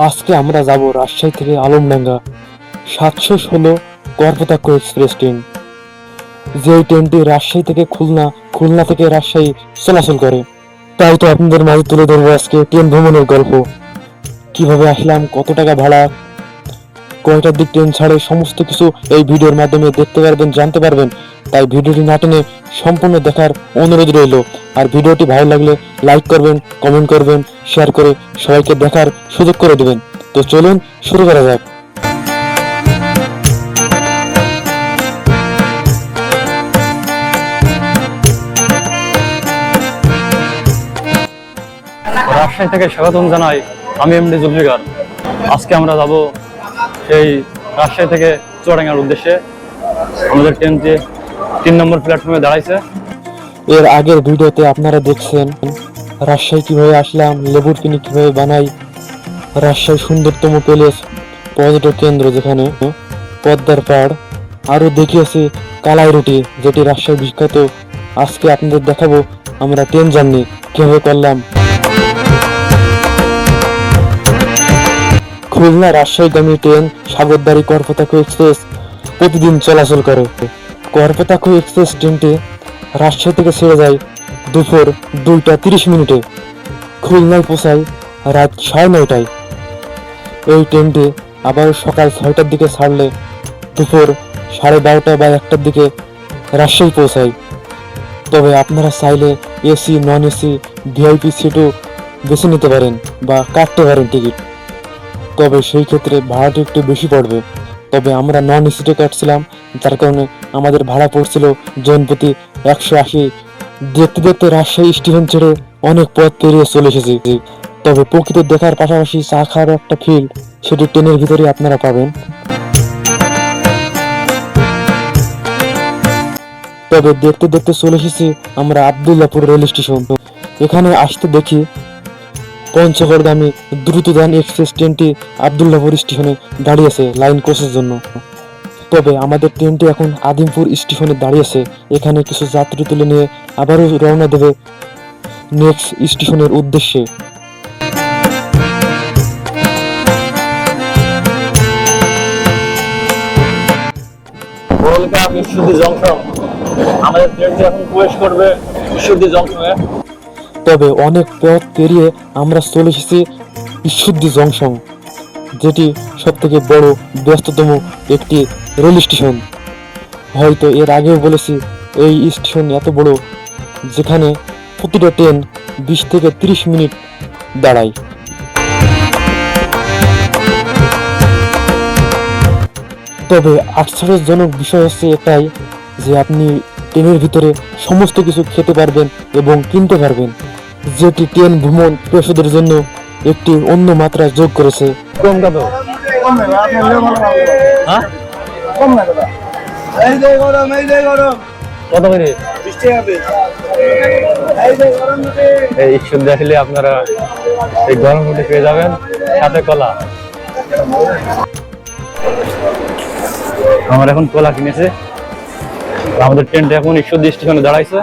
আজকে আমরা যাব রাজশাহী থেকে আলমডাঙ্গা 716 গর্ভতাক্ষ এক্সপ্রেস ট্রেন। যে ট্রেনটি রাজশাহী থেকে খুলনা, খুলনা থেকে রাজশাহী চলাচল করে। তাই তো আপনাদের মাঝে তুলে ধরবো আজকে ট্রেন ভ্রমণের গল্প। কিভাবে আসলাম, কত টাকা ভাড়া, কয়টার দিক ট্রেন ছাড়ে, সমস্ত কিছু এই ভিডিওর মাধ্যমে দেখতে পারবেন, জানতে পারবেন। তাই ভিডিওটি না টেনে সম্পূর্ণ দেখার অনুরোধ রইল। আর ভিডিওটি ভালো লাগলে লাইক করবেন, কমেন্ট করবেন, শেয়ার করে সবাইকে দেখার সুযোগ করে দেবেন। তো চলুন শুরু করা যাক। রাজশাহী থেকে স্বাগতম জানাই, আমি এমডি জুলফিকার। আজকে আমরা যাব সেই রাজশাহী থেকে চুয়াডাঙ্গার উদ্দেশ্যে। আমাদের ট্রেনটি 3 নম্বর প্ল্যাটফর্মে দাঁড়াইছে। এর আগের ভিডিওতে আপনারা দেখছেন রাজশাহী কিভাবে আসলাম, লেবুর পিনি কিভাবে বানাই, রাজশাহী সুন্দরতম প্যালেস, পর্যটক কেন্দ্র যেখানে পদ্মার পাড়, আরো দেখিয়েছি কালাই রুটি যেটি রাজশাহী বিখ্যাত। আজকে আপনাদের দেখাবো আমরা ট্রেন জার্নি কিভাবে করলাম। খুলনা রাজশাহীগামী ট্রেন সাগরদাড়ি কর্পোতাক্ষ এক্সপ্রেস প্রতিদিন চলাচল করে। কর্পোতাক্ষ এক্সপ্রেস ট্রেনটি রাজশাহী থেকে ছেড়ে যায় দুপুর 2টা 30 মিনিটে, খুলনায় পৌঁছায় রাত 9:30টায়। এই ট্রেনটি আবার সকাল 6টার দিকে ছাড়লে দুপুর 12:30 বা 1টার দিকে রাজশাহী পৌঁছায়। তবে আপনারা চাইলে এসি, নন এসি, ভিআইপি সিটও বেছে নিতে পারেন বা কাটতে পারেন টিকিট। তবে সেই ক্ষেত্রে ভাড়াটা একটু বেশি পড়বে। তবে আমরা নন এসিতে কাটছিলাম, যার কারণে আমাদের ভাড়া পড়ছিল জনপ্রতি 180। দেখতে দেখতে রাজশাহী স্টেশন ছেড়ে অনেক পথ পেরিয়ে চলে এসেছি। তবে প্রকৃতি দেখার পাশাপাশি চা খাওয়ার একটা ফিল সেটি ট্রেনের ভিতরে আপনারা পাবেন। তবে দেখতে দেখতে চলে এসেছি আমরা আবদুল্লাপুর রেল স্টেশন। এখানে আসতে দেখি পঞ্চগড়গামী দ্রুতগামী এক্সপ্রেস ট্রেনটি আবদুল্লাপুর স্টেশনে দাঁড়িয়েছে লাইন ক্রসের জন্য। তবে আমাদের ট্রেনটি এখন আদিমপুর স্টেশনে দাঁড়িয়েছে। এখানে কিছু যাত্রী তুলে নিয়ে আবারও রওনা দেবে নেক্সট স্টেশনের উদ্দেশ্যে। Welcome Ishwardi junction. আমাদের ট্রেনটি এখন প্রবেশ করবে ঈশ্বরদী জংশনে। তবে অনেক পথ পেরিয়ে আমরা চলে এসেছি ঈশ্বরদী জংশন, যেটি সব থেকে বড় ব্যস্ততম একটি রেল স্টেশন। হয়তো এর আগেও বলেছি এই স্টেশন এত বড় যেখানে প্রতিটা ট্রেন 20 থেকে 30 মিনিট দাঁড়ায়। তবে আশ্চর্যজনক বিষয় হচ্ছে এটাই যে আপনি ট্রেনের ভিতরে সমস্ত কিছু খেতে পারবেন এবং কিনতে পারবেন, যেটি ট্রেন ভ্রমণ পেশাদের জন্য একটি অন্য মাত্রা যোগ করেছে। কম কত? হ্যাঁ, কত করে? এই ঈশ্বরদী আসলে আপনারা এই গরম রুটি পেয়ে যাবেন, সাথে কলা। আমরা এখন কলা কিনেছি। আমাদের ট্রেনটা এখন ঈশ্বরদী স্টেশনে দাঁড়াইছে।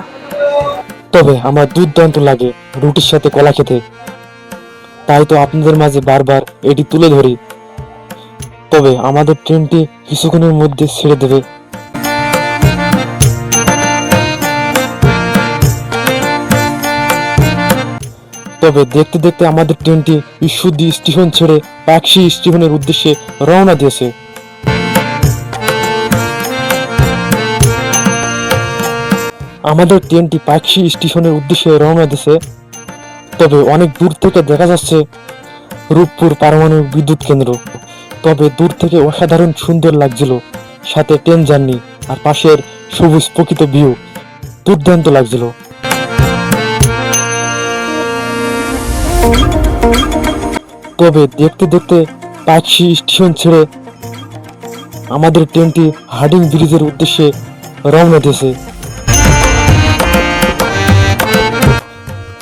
তবে আমার দুর্দান্ত লাগে রুটির সাথে কলা খেতে, তাই তো আপনাদের মাঝে বারবার এটি তুলে ধরি। তবে আমাদের ট্রেনটি কিছুক্ষণের মধ্যে ছেড়ে দেবে। তবে দেখতে দেখতে আমাদের ট্রেনটি ঈশ্বরদী স্টেশন ছেড়ে পাকশি স্টেশনের উদ্দেশ্যে রওনা দিয়েছে। আমাদের ট্রেনটি পাকশি স্টেশনের উদ্দেশ্যে রওনা দিয়েছে। তবে অনেক দূর থেকে দেখা যাচ্ছে রূপপুর পারমাণবিক বিদ্যুৎ কেন্দ্র। তবে দূর থেকে অসাধারণ সুন্দর লাগছিল, সাথে ট্রেন জার্নি আর পাশের সবুজ প্রকৃত ভিউ দুর্দান্ত লাগছিল। তবে দেখতে দেখতে পাকশি স্টেশন ছেড়ে আমাদের ট্রেনটি হার্ডিং ব্রিজের উদ্দেশ্যে রওনা দিয়েছে।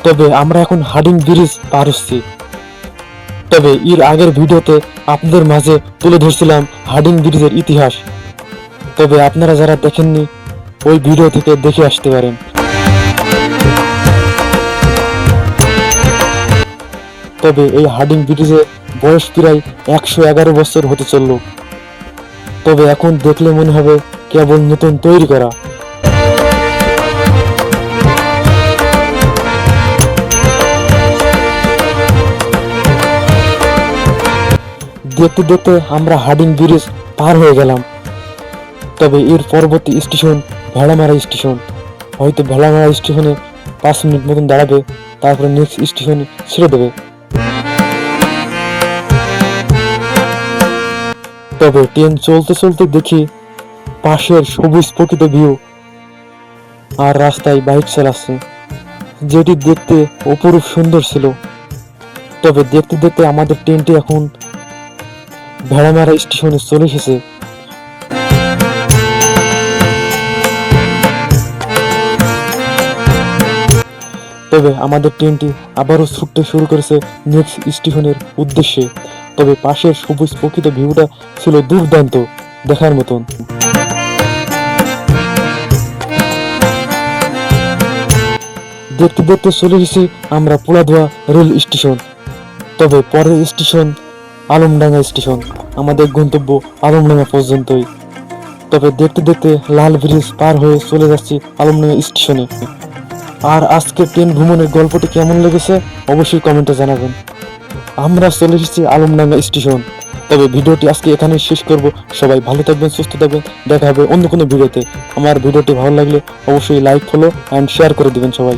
তবে আমরা এখন হার্ডিং ব্রিজ পার হচ্ছি। তবে এর আগের ভিডিওতে আপনাদের মাঝে তুলে ধরছিলাম হার্ডিং ব্রিজের ইতিহাস। তবে আপনারা যারা দেখেননি ওই ভিডিও থেকে দেখে আসতে পারেন। তবে এই হার্ডিং ব্রিজে বয়স প্রায় 111 বছর হতে চলল। তবে এখন দেখলে মনে হবে কেবল নতুন তৈরি করা। দেখতে দেখতে আমরা হার্ডিং ব্রিজ পার হয়ে গেলাম। তবে এর পরবর্তী স্টেশন ভেড়ামারা স্টেশন। হয়তো ভেড়ামারা স্টেশনে 5 মিনিট মতন দাঁড়াবে, তারপরে নেক্সট স্টেশনে ছেড়ে দেবে। তবে ট্রেন চলতে চলতে দেখি পাশের সবুজ প্রকৃত ভিউ আর রাস্তায় বাইক চালাচ্ছে, যেটি দেখতে অপরূপ সুন্দর ছিল। তবে দেখতে দেখতে আমাদের ট্রেনটি এখন ভেড়ামারা স্টেশনে চলে এসেছে। তবে আমাদের ট্রেনটি আবারও ছুটতে শুরু করেছে নেক্সট স্টেশনের উদ্দেশ্যে। তবে পাশের সবুজ প্রকৃত ভিউটা ছিল দুর্দান্ত, দেখার মতন। দেখতে দেখতে চলে এসেছি আমরা পোলাধোয়া রেল স্টেশন। তবে পরের স্টেশন আলমডাঙ্গা স্টেশন, আমাদের গন্তব্য আলমডাঙ্গা পর্যন্তই। তবে দেখতে দেখতে লাল ব্রিজ পার হয়ে চলে যাচ্ছি আলমডাঙ্গা স্টেশনে। আর আজকের ট্রেন ভ্রমণের গল্পটি কেমন লেগেছে অবশ্যই কমেন্টে জানাবেন। আমরা চলে এসেছি আলমডাঙ্গা স্টেশন। তবে ভিডিওটি আজকে এখানে শেষ করব। সবাই ভালো থাকবেন, সুস্থ থাকবেন, দেখা হবে অন্য কোনো ভিডিওতে। আমার ভিডিওটি ভালো লাগলে অবশ্যই লাইক, ফলো অ্যান্ড শেয়ার করে দিবেন সবাই।